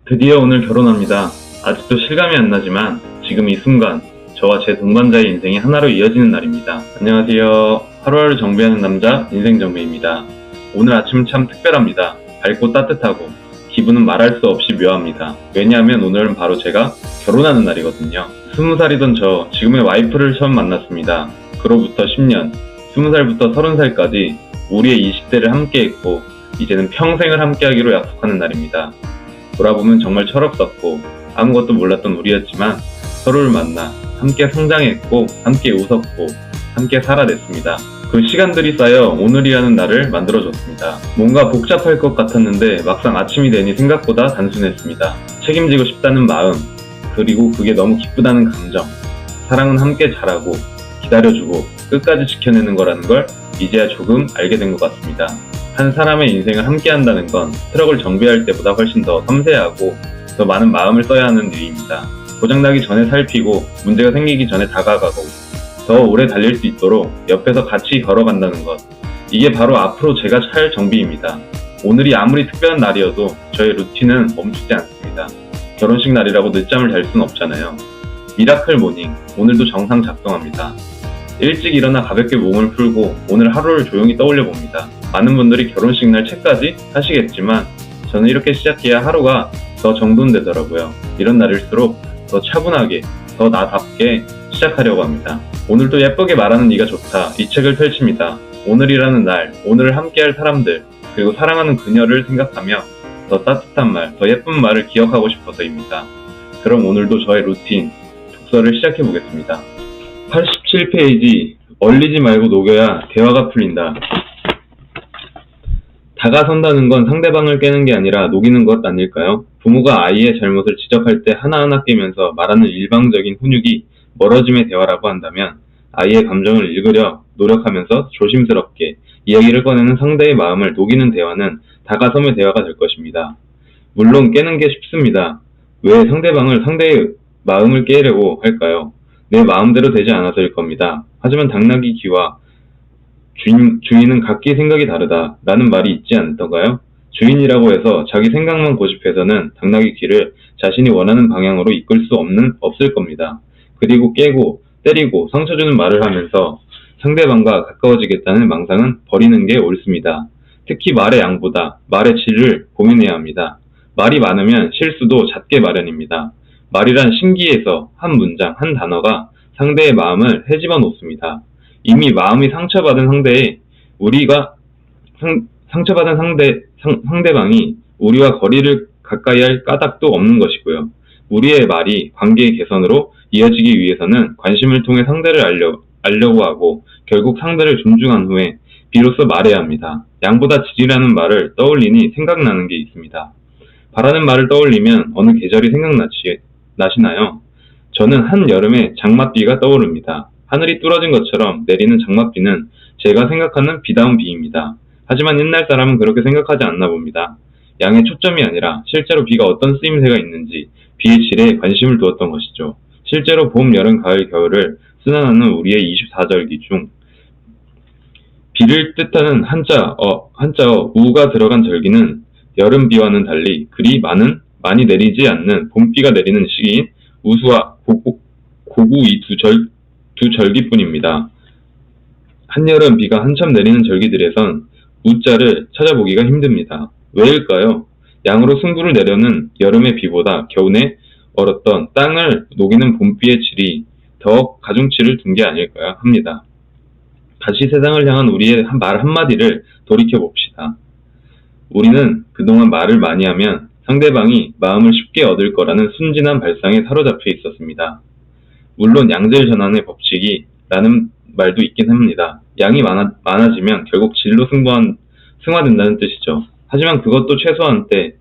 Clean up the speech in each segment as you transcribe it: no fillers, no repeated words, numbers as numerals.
드디어 오늘 결혼합니다. 아직도 실감이 안 나지만 지금 이 순간 저와 제 동반자의 인생이 하나로 이어지는 날입니다. 안녕하세요. 하루하루 정비하는 남자 인생정비입니다. 오늘 아침은 참 특별합니다. 밝고 따뜻하고 기분은 말할 수 없이 묘합니다. 왜냐하면 오늘은 바로 제가 결혼하는 날이거든요. 20살이던 저 지금의 와이프를 처음 만났습니다. 그로부터 10년, 20살부터 30살까지 우리의 20대를 함께했고 이제는 평생을 함께하기로 약속하는 날입니다. 돌아보면 정말 철없었고 아무것도 몰랐던 우리였지만 서로를 만나 함께 성장했고 함께 웃었고 함께 살아냈습니다. 그 시간들이 쌓여 오늘이라는 날을 만들어줬습니다. 뭔가 복잡할 것 같았는데 막상 아침이 되니 생각보다 단순했습니다. 책임지고 싶다는 마음, 그리고 그게 너무 기쁘다는 감정. 사랑은 함께 자라고 기다려주고 끝까지 지켜내는 거라는 걸 이제야 조금 알게 된 것 같습니다. 한 사람의 인생을 함께 한다는 건 트럭을 정비할 때보다 훨씬 더 섬세하고 더 많은 마음을 써야 하는 일입니다. 고장나기 전에 살피고 문제가 생기기 전에 다가가고 더 오래 달릴 수 있도록 옆에서 같이 걸어간다는 것. 이게 바로 앞으로 제가 할 정비입니다. 오늘이 아무리 특별한 날이어도 저의 루틴은 멈추지 않습니다. 결혼식 날이라고 늦잠을 잘 수는 없잖아요. 미라클 모닝, 오늘도 정상 작동합니다. 일찍 일어나 가볍게 몸을 풀고 오늘 하루를 조용히 떠올려 봅니다. 많은 분들이 결혼식 날 책까지 하시겠지만 저는 이렇게 시작해야 하루가 더 정돈되더라고요. 이런 날일수록 더 차분하게, 더 나답게 시작하려고 합니다. 오늘도 예쁘게 말하는 네가 좋다. 이 책을 펼칩니다. 오늘이라는 날, 오늘을 함께할 사람들, 그리고 사랑하는 그녀를 생각하며 더 따뜻한 말, 더 예쁜 말을 기억하고 싶어서입니다. 그럼 오늘도 저의 루틴, 독서를 시작해 보겠습니다. 87페이지, 얼리지 말고 녹여야 대화가 풀린다. 다가선다는 건 상대방을 깨는 게 아니라 녹이는 것 아닐까요? 부모가 아이의 잘못을 지적할 때 하나하나 깨면서 말하는 일방적인 훈육이 멀어짐의 대화라고 한다면 아이의 감정을 읽으려 노력하면서 조심스럽게 이야기를 꺼내는 상대의 마음을 녹이는 대화는 다가섬의 대화가 될 것입니다. 물론 깨는 게 쉽습니다. 왜 상대의 마음을 깨려고 할까요? 내 마음대로 되지 않아서일 겁니다. 하지만 당나귀 귀와 주인은 각기 생각이 다르다 라는 말이 있지 않던가요? 주인이라고 해서 자기 생각만 고집해서는 당나귀 귀를 자신이 원하는 방향으로 이끌 수 없을 겁니다. 그리고 깨고 때리고 상처 주는 말을 하면서 상대방과 가까워지겠다는 망상은 버리는 게 옳습니다. 특히 말의 양보다 말의 질을 고민해야 합니다. 말이 많으면 실수도 잦게 마련입니다. 말이란 신기해서 한 문장, 한 단어가 상대의 마음을 헤집어 놓습니다. 이미 마음이 상처받은 상대방이 우리와 거리를 가까이 할 까닭도 없는 것이고요. 우리의 말이 관계의 개선으로 이어지기 위해서는 관심을 통해 상대를 알려고 하고 결국 상대를 존중한 후에 비로소 말해야 합니다. 양보다 질이라는 말을 떠올리니 생각나는 게 있습니다. 바라는 말을 떠올리면 어느 계절이 생각나시나요? 저는 한여름에 장맛비가 떠오릅니다. 하늘이 뚫어진 것처럼 내리는 장맛비는 제가 생각하는 비다운 비입니다. 하지만 옛날 사람은 그렇게 생각하지 않나 봅니다. 양의 초점이 아니라 실제로 비가 어떤 쓰임새가 있는지 비의 질에 관심을 두었던 것이죠. 실제로 봄, 여름, 가을, 겨울을 순환하는 우리의 24절기 중 비를 뜻하는 한자어 우가 들어간 절기는 여름 비와는 달리 그리 많이 내리지 않는 봄비가 내리는 시기인 우수와 고구 이 두 절기뿐입니다. 한여름 비가 한참 내리는 절기들에선 우자를 찾아보기가 힘듭니다. 왜일까요? 양으로 승부를 내려는 여름의 비보다 겨우내 얼었던 땅을 녹이는 봄비의 질이 더 가중치를 둔 게 아닐까 합니다. 다시 세상을 향한 우리의 말 한마디를 돌이켜봅시다. 우리는 그동안 말을 많이 하면 상대방이 마음을 쉽게 얻을 거라는 순진한 발상에 사로잡혀 있었습니다. 물론 양질전환의 법칙이라는 말도 있긴 합니다. 양이 많아지면 결국 질로 승화된다는 뜻이죠. 하지만 그것도 최소한 때,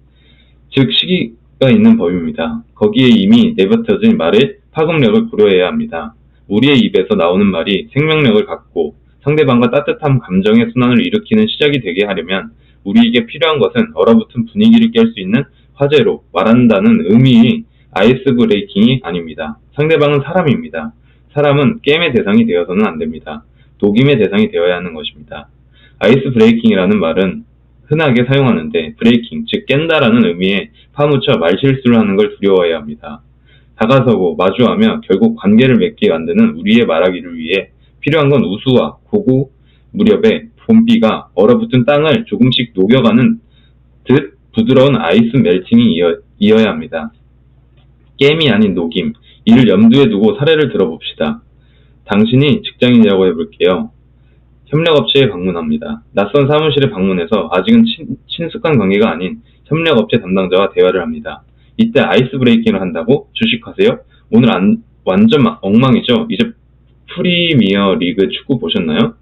즉 시기가 있는 법입니다. 거기에 이미 내뱉어진 말의 파급력을 고려해야 합니다. 우리의 입에서 나오는 말이 생명력을 갖고 상대방과 따뜻한 감정의 순환을 일으키는 시작이 되게 하려면 우리에게 필요한 것은 얼어붙은 분위기를 깰 수 있는 화제로 말한다는 의미의 아이스 브레이킹이 아닙니다. 상대방은 사람입니다. 사람은 게임의 대상이 되어서는 안 됩니다. 녹임의 대상이 되어야 하는 것입니다. 아이스 브레이킹이라는 말은 흔하게 사용하는데 브레이킹, 즉 깬다라는 의미에 파묻혀 말실수를 하는 걸 두려워해야 합니다. 다가서고 마주하며 결국 관계를 맺게 만드는 우리의 말하기를 위해 필요한 건 우수와 고고 무렵에 봄비가 얼어붙은 땅을 조금씩 녹여가는 듯 부드러운 아이스 멜팅이 이어야 합니다. 게임이 아닌 녹임, 이를 염두에 두고 사례를 들어봅시다. 당신이 직장인이라고 해볼게요. 협력업체에 방문합니다. 낯선 사무실에 방문해서 아직은 친숙한 관계가 아닌 협력업체 담당자와 대화를 합니다. 이때 아이스 브레이킹을 한다고? 주식하세요? 오늘 완전 엉망이죠? 이제 프리미어 리그 축구 보셨나요?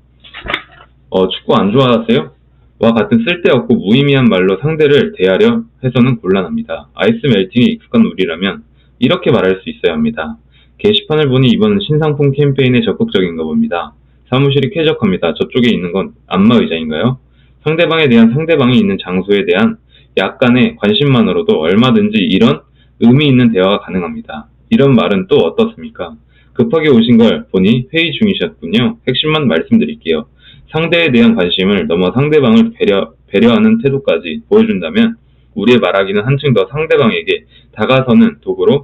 축구 안 좋아하세요? 와 같은 쓸데없고 무의미한 말로 상대를 대하려 해서는 곤란합니다. 아이스 멜팅에 익숙한 우리라면 이렇게 말할 수 있어야 합니다. 게시판을 보니 이번 신상품 캠페인에 적극적인가 봅니다. 사무실이 쾌적합니다. 저쪽에 있는 건 안마의자인가요? 상대방에 대한 상대방이 있는 장소에 대한 약간의 관심만으로도 얼마든지 이런 의미 있는 대화가 가능합니다. 이런 말은 또 어떻습니까? 급하게 오신 걸 보니 회의 중이셨군요. 핵심만 말씀드릴게요. 상대에 대한 관심을 넘어 상대방을 배려하는 태도까지 보여준다면 우리의 말하기는 한층 더 상대방에게 다가서는 도구로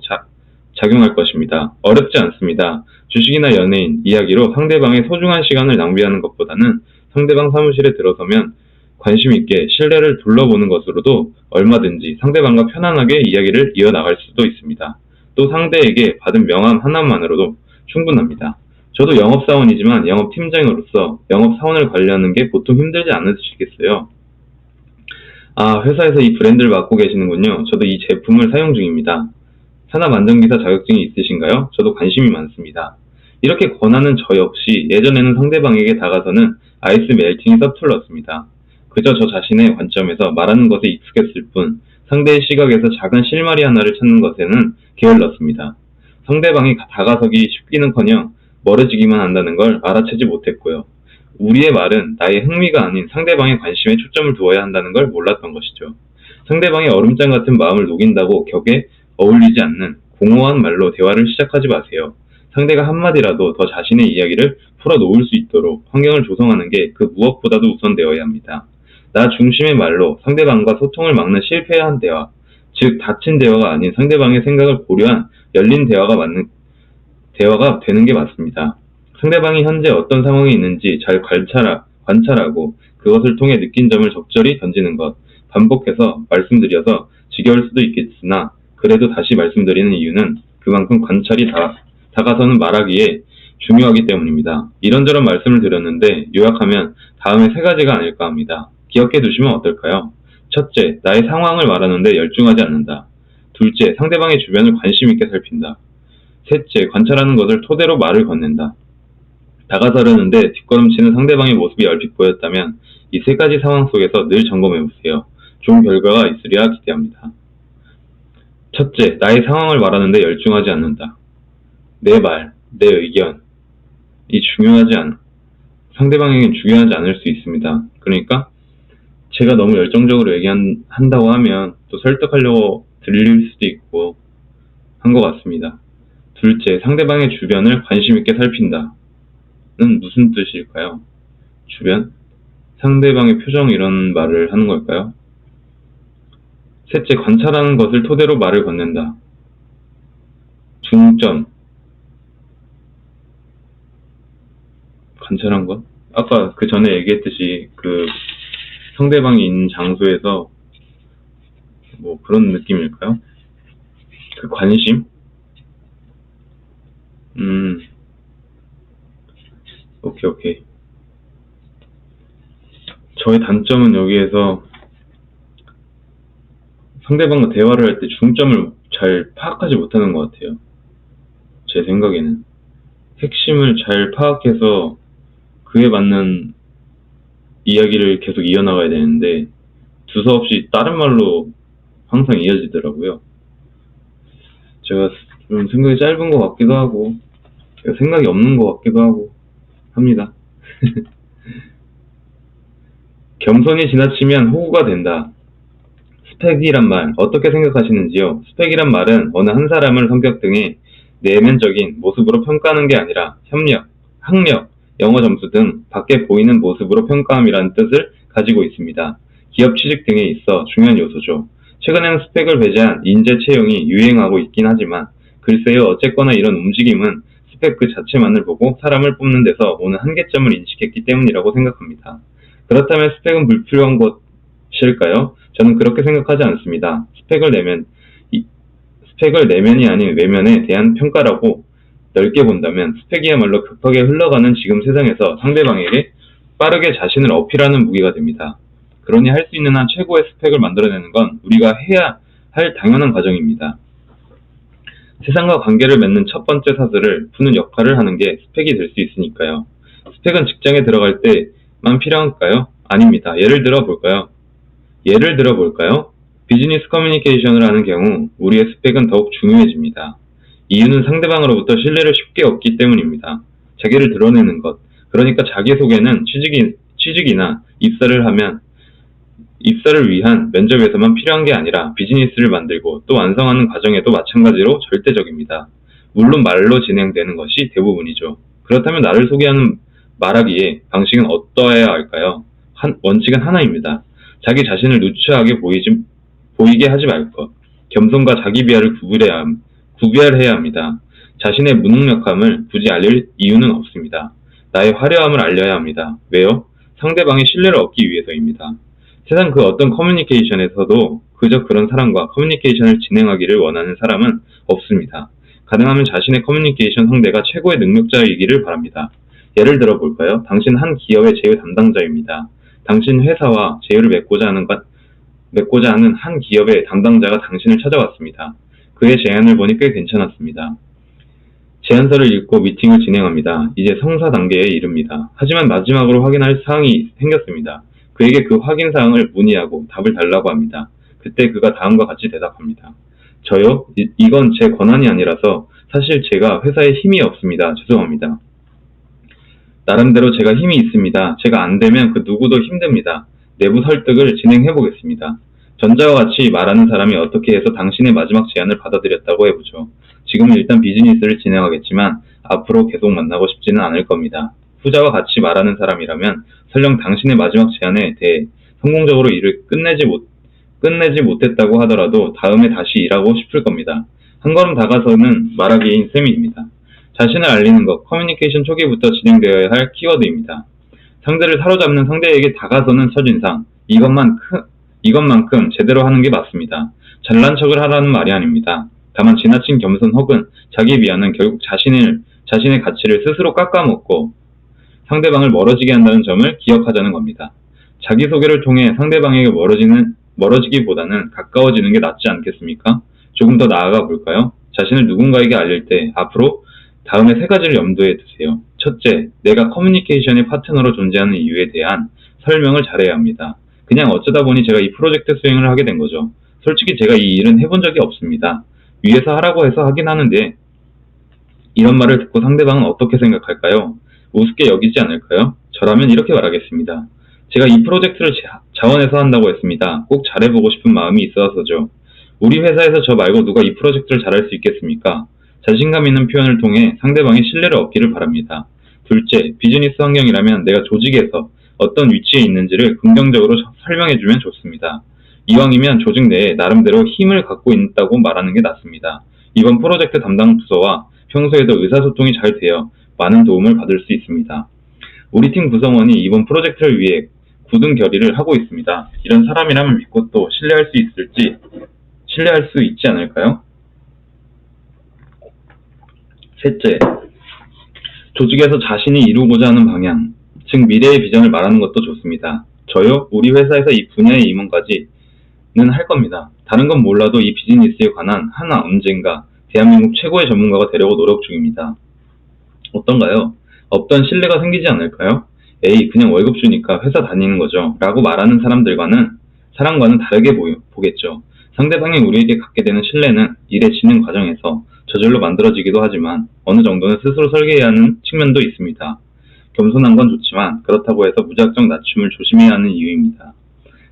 작용할 것입니다. 어렵지 않습니다. 주식이나 연예인, 이야기로 상대방의 소중한 시간을 낭비하는 것보다는 상대방 사무실에 들어서면 관심 있게 실내를 둘러보는 것으로도 얼마든지 상대방과 편안하게 이야기를 이어나갈 수도 있습니다. 또 상대에게 받은 명함 하나만으로도 충분합니다. 저도 영업사원이지만 영업팀장으로서 영업사원을 관리하는 게 보통 힘들지 않으시겠어요? 아, 회사에서 이 브랜드를 맡고 계시는군요. 저도 이 제품을 사용 중입니다. 산업안전기사 자격증이 있으신가요? 저도 관심이 많습니다. 이렇게 권하는 저 역시 예전에는 상대방에게 다가서는 아이스 멜팅이 서툴렀습니다. 그저 저 자신의 관점에서 말하는 것에 익숙했을 뿐 상대의 시각에서 작은 실마리 하나를 찾는 것에는 게을렀습니다. 상대방이 다가서기 쉽기는커녕 멀어지기만 한다는 걸 알아채지 못했고요. 우리의 말은 나의 흥미가 아닌 상대방의 관심에 초점을 두어야 한다는 걸 몰랐던 것이죠. 상대방의 얼음장 같은 마음을 녹인다고 격에 어울리지 않는 공허한 말로 대화를 시작하지 마세요. 상대가 한마디라도 더 자신의 이야기를 풀어놓을 수 있도록 환경을 조성하는 게 그 무엇보다도 우선되어야 합니다. 나 중심의 말로 상대방과 소통을 막는 실패한 대화, 즉 닫힌 대화가 아닌 상대방의 생각을 고려한 열린 대화가 되는 게 맞습니다. 상대방이 현재 어떤 상황에 있는지 잘 관찰하고 그것을 통해 느낀 점을 적절히 던지는 것, 반복해서 말씀드려서 지겨울 수도 있겠으나 그래도 다시 말씀드리는 이유는 그만큼 관찰이 다가서는 말하기에 중요하기 때문입니다. 이런저런 말씀을 드렸는데 요약하면 다음에 3가지가 아닐까 합니다. 기억해 두시면 어떨까요? 첫째, 나의 상황을 말하는데 열중하지 않는다. 둘째, 상대방의 주변을 관심 있게 살핀다. 셋째, 관찰하는 것을 토대로 말을 건넨다. 다가서려는데 뒷걸음치는 상대방의 모습이 얼핏 보였다면 이 3가지 상황 속에서 늘 점검해보세요. 좋은 결과가 있으리라 기대합니다. 첫째, 나의 상황을 말하는데 열중하지 않는다. 내 말, 내 의견, 상대방에겐 중요하지 않을 수 있습니다. 그러니까 제가 너무 열정적으로 얘기한다고 하면 또 설득하려고 들릴 수도 있고 한 것 같습니다. 둘째, 상대방의 주변을 관심 있게 살핀다. 는 무슨 뜻일까요? 주변? 상대방의 표정 이런 말을 하는 걸까요? 셋째, 관찰하는 것을 토대로 말을 건넨다. 중점. 관찰한 것? 아까 그 전에 얘기했듯이 그 상대방이 있는 장소에서 뭐 그런 느낌일까요? 그 관심? 오케이. 저의 단점은 여기에서 상대방과 대화를 할 때 중점을 잘 파악하지 못하는 것 같아요. 제 생각에는. 핵심을 잘 파악해서 그에 맞는 이야기를 계속 이어나가야 되는데 두서없이 다른 말로 항상 이어지더라고요. 제가 좀 생각이 짧은 것 같기도 하고 생각이 없는 것 같기도 하고 합니다. 겸손이 지나치면 호구가 된다. 스펙이란 말 어떻게 생각하시는지요? 스펙이란 말은 어느 한 사람을 성격 등의 내면적인 모습으로 평가하는 게 아니라 협력, 학력, 영어 점수 등 밖에 보이는 모습으로 평가함이라는 뜻을 가지고 있습니다. 기업 취직 등에 있어 중요한 요소죠. 최근에는 스펙을 배제한 인재 채용이 유행하고 있긴 하지만 글쎄요, 어쨌거나 이런 움직임은 스펙 그 자체만을 보고 사람을 뽑는 데서 오는 한계점을 인식했기 때문이라고 생각합니다. 그렇다면 스펙은 불필요한 것일까요? 저는 그렇게 생각하지 않습니다. 스펙을 내면이 아닌 외면에 대한 평가라고 넓게 본다면 스펙이야말로 급하게 흘러가는 지금 세상에서 상대방에게 빠르게 자신을 어필하는 무기가 됩니다. 그러니 할 수 있는 한 최고의 스펙을 만들어내는 건 우리가 해야 할 당연한 과정입니다. 세상과 관계를 맺는 첫 번째 사슬을 푸는 역할을 하는 게 스펙이 될 수 있으니까요. 스펙은 직장에 들어갈 때만 필요할까요? 아닙니다. 예를 들어 볼까요? 비즈니스 커뮤니케이션을 하는 경우 우리의 스펙은 더욱 중요해집니다. 이유는 상대방으로부터 신뢰를 쉽게 얻기 때문입니다. 자기를 드러내는 것, 그러니까 자기소개는 취직이나 입사를 위한 면접에서만 필요한 게 아니라 비즈니스를 만들고 또 완성하는 과정에도 마찬가지로 절대적입니다. 물론 말로 진행되는 것이 대부분이죠. 그렇다면 나를 소개하는 말하기의 방식은 어떠해야 할까요? 원칙은 하나입니다. 자기 자신을 누추하게 보이게 하지 말 것. 겸손과 자기 비하를 구별해야 합니다. 자신의 무능력함을 굳이 알릴 이유는 없습니다. 나의 화려함을 알려야 합니다. 왜요? 상대방의 신뢰를 얻기 위해서입니다. 세상 그 어떤 커뮤니케이션에서도 그저 그런 사람과 커뮤니케이션을 진행하기를 원하는 사람은 없습니다. 가능하면 자신의 커뮤니케이션 상대가 최고의 능력자이기를 바랍니다. 예를 들어 볼까요? 당신 한 기업의 제휴 담당자입니다. 당신 회사와 제휴를 맺고자 하는 한 기업의 담당자가 당신을 찾아왔습니다. 그의 제안을 보니 꽤 괜찮았습니다. 제안서를 읽고 미팅을 진행합니다. 이제 성사 단계에 이릅니다. 하지만 마지막으로 확인할 사항이 생겼습니다. 그에게 그 확인 사항을 문의하고 답을 달라고 합니다. 그때 그가 다음과 같이 대답합니다. 저요? 이건 제 권한이 아니라서 사실 제가 회사에 힘이 없습니다. 죄송합니다. 나름대로 제가 힘이 있습니다. 제가 안 되면 그 누구도 힘듭니다. 내부 설득을 진행해 보겠습니다. 전자와 같이 말하는 사람이 어떻게 해서 당신의 마지막 제안을 받아들였다고 해보죠. 지금은 일단 비즈니스를 진행하겠지만 앞으로 계속 만나고 싶지는 않을 겁니다. 후자와 같이 말하는 사람이라면 설령 당신의 마지막 제안에 대해 성공적으로 일을 끝내지 못했다고 하더라도 다음에 다시 일하고 싶을 겁니다. 한 걸음 다가서는 말하기인 셈입니다. 자신을 알리는 것, 커뮤니케이션 초기부터 진행되어야 할 키워드입니다. 상대를 사로잡는 상대에게 다가서는 첫인상, 이것만큼 제대로 하는 게 맞습니다. 잘난 척을 하라는 말이 아닙니다. 다만 지나친 겸손 혹은 자기 비하는 결국 자신의 가치를 스스로 깎아먹고 상대방을 멀어지게 한다는 점을 기억하자는 겁니다. 자기소개를 통해 상대방에게 멀어지기보다는 가까워지는 게 낫지 않겠습니까? 조금 더 나아가 볼까요? 자신을 누군가에게 알릴 때 앞으로 다음에 3가지를 염두에 두세요. 첫째, 내가 커뮤니케이션의 파트너로 존재하는 이유에 대한 설명을 잘해야 합니다. 그냥 어쩌다 보니 제가 이 프로젝트 수행을 하게 된 거죠. 솔직히 제가 이 일은 해본 적이 없습니다. 위에서 하라고 해서 하긴 하는데 이런 말을 듣고 상대방은 어떻게 생각할까요? 우습게 여기지 않을까요? 저라면 이렇게 말하겠습니다. 제가 이 프로젝트를 자원해서 한다고 했습니다. 꼭 잘해보고 싶은 마음이 있어서죠. 우리 회사에서 저 말고 누가 이 프로젝트를 잘할 수 있겠습니까? 자신감 있는 표현을 통해 상대방의 신뢰를 얻기를 바랍니다. 둘째, 비즈니스 환경이라면 내가 조직에서 어떤 위치에 있는지를 긍정적으로 설명해주면 좋습니다. 이왕이면 조직 내에 나름대로 힘을 갖고 있다고 말하는 게 낫습니다. 이번 프로젝트 담당 부서와 평소에도 의사소통이 잘 되어 많은 도움을 받을 수 있습니다. 우리 팀 구성원이 이번 프로젝트를 위해 굳은 결의를 하고 있습니다. 이런 사람이라면 믿고 또 신뢰할 수 있지 않을까요? 셋째, 조직에서 자신이 이루고자 하는 방향, 즉 미래의 비전을 말하는 것도 좋습니다. 저요? 우리 회사에서 이 분야의 임원까지는 할 겁니다. 다른 건 몰라도 이 비즈니스에 관한 언젠가 대한민국 최고의 전문가가 되려고 노력 중입니다. 어떤가요? 없던 신뢰가 생기지 않을까요? 에이, 그냥 월급 주니까 회사 다니는 거죠. 라고 말하는 사람과는 다르게 보겠죠. 상대방이 우리에게 갖게 되는 신뢰는 일의 진행 과정에서 저절로 만들어지기도 하지만 어느 정도는 스스로 설계해야 하는 측면도 있습니다. 겸손한 건 좋지만 그렇다고 해서 무작정 낮춤을 조심해야 하는 이유입니다.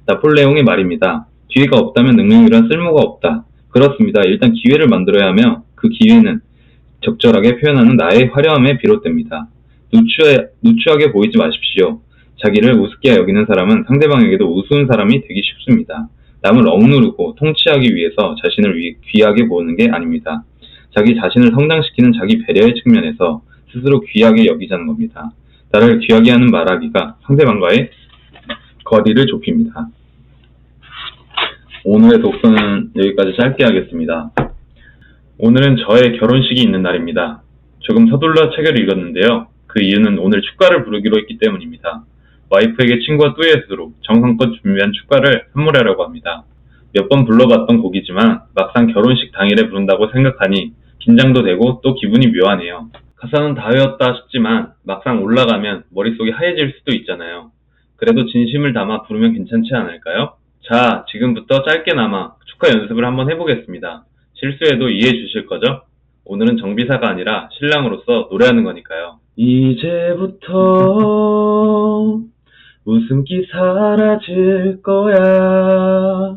나폴레옹의 말입니다. 기회가 없다면 능력이란 쓸모가 없다. 그렇습니다. 일단 기회를 만들어야 하며 그 기회는 적절하게 표현하는 나의 화려함에 비롯됩니다. 누추하게 보이지 마십시오. 자기를 우습게 여기는 사람은 상대방에게도 우스운 사람이 되기 쉽습니다. 남을 억누르고 통치하기 위해서 자신을 귀하게 보는 게 아닙니다. 자기 자신을 성장시키는 자기 배려의 측면에서 스스로 귀하게 여기자는 겁니다. 나를 귀하게 하는 말하기가 상대방과의 거리를 좁힙니다. 오늘의 독서는 여기까지 짧게 하겠습니다. 오늘은 저의 결혼식이 있는 날입니다. 조금 서둘러 책을 읽었는데요. 그 이유는 오늘 축가를 부르기로 했기 때문입니다. 와이프에게 친구와 듀엣으로 정성껏 준비한 축가를 선물하려고 합니다. 몇 번 불러봤던 곡이지만 막상 결혼식 당일에 부른다고 생각하니 긴장도 되고 또 기분이 묘하네요. 가사는 다 외웠다 싶지만 막상 올라가면 머릿속이 하얘질 수도 있잖아요. 그래도 진심을 담아 부르면 괜찮지 않을까요? 자, 지금부터 짧게나마 축가 연습을 한번 해보겠습니다. 실수해도 이해해 주실 거죠? 오늘은 정비사가 아니라 신랑으로서 노래하는 거니까요. 이제부터 웃음기 사라질 거야.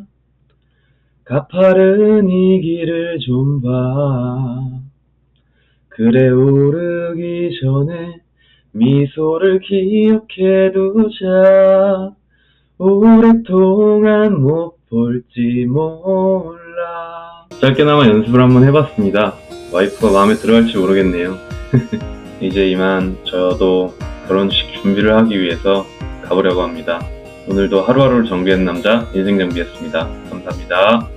가파른 이 길을 좀 봐. 그래 오르기 전에 미소를 기억해 두자. 오랫동안 못 볼지 몰라. 짧게나마 연습을 한번 해봤습니다. 와이프가 마음에 들어할지 모르겠네요. 이제 이만 저도 결혼식 준비를 하기 위해서 가보려고 합니다. 오늘도 하루하루를 정비하는 남자 인생정비였습니다. 감사합니다.